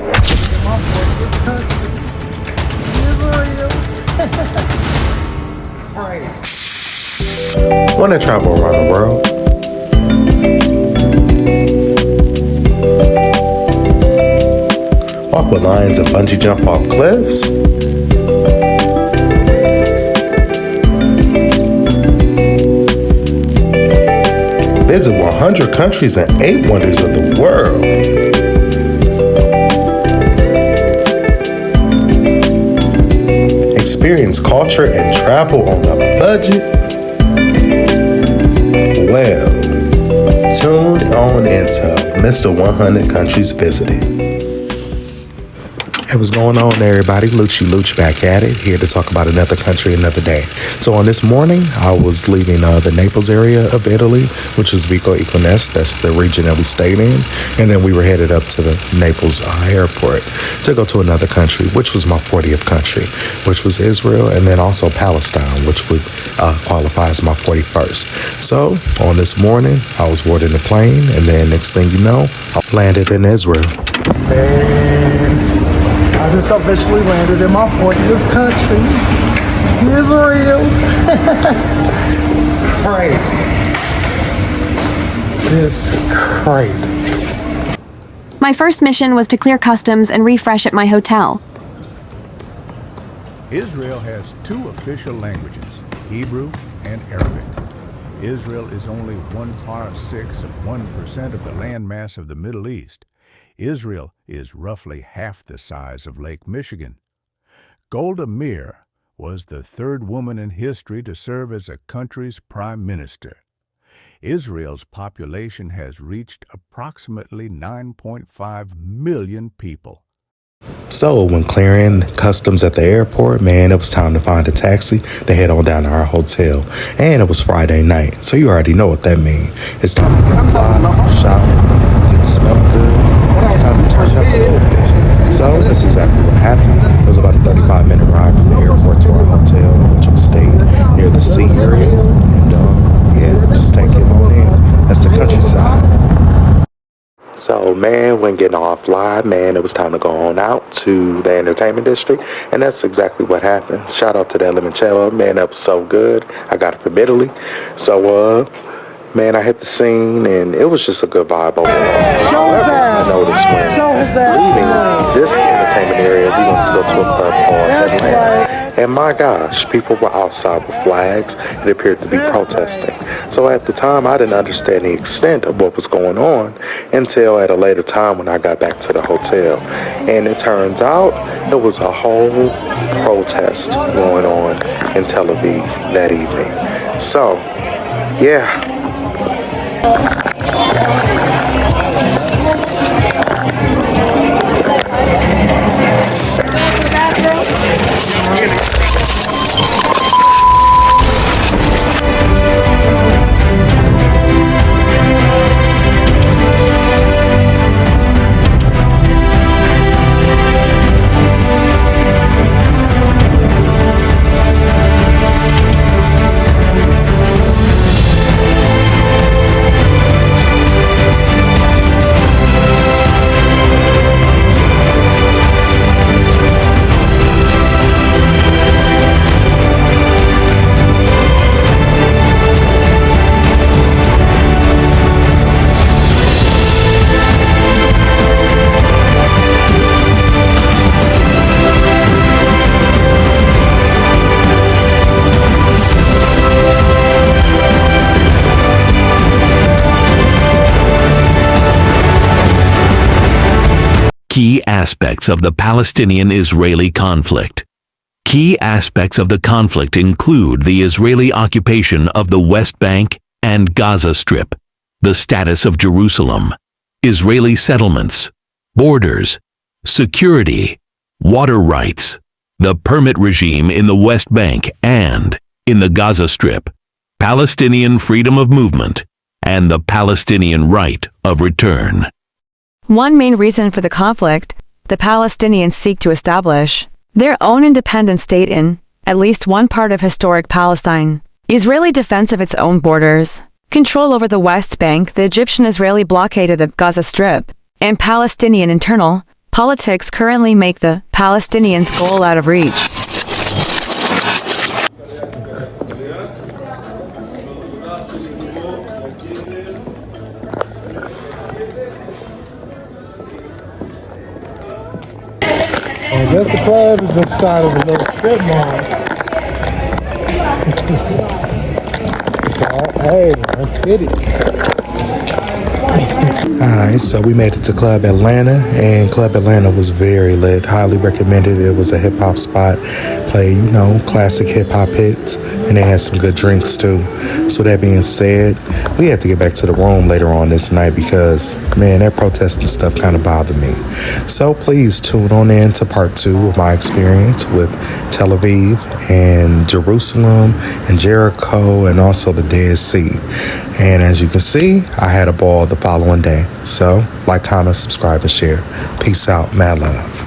My 40th country. Israel. Right. Want to travel around the world? Walk with lions and bungee jump off cliffs? Visit 100 countries and 8 wonders of the world. Experience culture and travel on a budget? Well, tune on into Mr. 100 Countries Visited. Hey, what's going on, everybody? Luch back at it, here to talk about another country, another day. So on this morning, I was leaving the Naples area of Italy, which is Vico Equinese. That's the region that we stayed in. And then we were headed up to the Naples airport to go to another country, which was my 40th country, which was Israel, and then also Palestine, which would qualify as my 41st. So on this morning, I was boarding the plane, and then next thing you know, I landed in Israel. I just officially landed in my 40th country, Israel. Right. It's crazy. My first mission was to clear customs and refresh at my hotel. Israel has 2 official languages, Hebrew and Arabic. Israel is only 1/6 of 1% of the landmass of the Middle East. Israel is roughly half the size of Lake Michigan. Golda Meir was the 3rd woman in history to serve as a country's prime minister. Israel's population has reached approximately 9.5 million people. So when clearing customs at the airport, man, it was time to find a taxi to head on down to our hotel. And it was Friday night, so you already know what that means. It's time to get fly, shower, get to smell good. It's time to turn it up a little bit. So that's exactly what happened. It was about a 35-minute ride from the airport to our hotel, which we stayed near the sea area. And yeah, just take it on in. That's the countryside. So, man, when getting off live, man, it was time to go on out to the entertainment district, and that's exactly what happened. Shout out to that limoncello, man, that was so good. I got it from Italy. So, man, I hit the scene, and it was just a good vibe overall. However, I noticed when leaving this entertainment area, we went to go to a club called Atlanta. And my gosh, people were outside with flags. It appeared to be protesting. So at the time, I didn't understand the extent of what was going on until at a later time when I got back to the hotel. And it turns out it was a whole protest going on in Tel Aviv that evening. So, yeah. Key aspects of the Palestinian-Israeli conflict. Key aspects of the conflict include the Israeli occupation of the West Bank and Gaza Strip, the status of Jerusalem, Israeli settlements, borders, security, water rights, the permit regime in the West Bank and, in the Gaza Strip, Palestinian freedom of movement, and the Palestinian right of return. One main reason for the conflict, the Palestinians seek to establish their own independent state in at least one part of historic Palestine, Israeli defense of its own borders, control over the West Bank, the Egyptian-Israeli blockade of the Gaza Strip, and Palestinian internal Politics currently make the Palestinians' goal out of reach. So I guess the club is inside of a little strip mall. So, hey, let's get it. Alright, so we made it to Club Atlanta, and Club Atlanta was very lit. Highly recommended. It was a hip hop spot. Play, classic hip hop hits, and they had some good drinks too. So that being said, we had to get back to the room later on this night because, man, that protesting stuff kind of bothered me. So please tune on in to part 2 of my experience with Tel Aviv and Jerusalem and Jericho and also the Dead Sea. And as you can see, I had a ball the following day. So like, comment, subscribe, and share. Peace out. Mad love.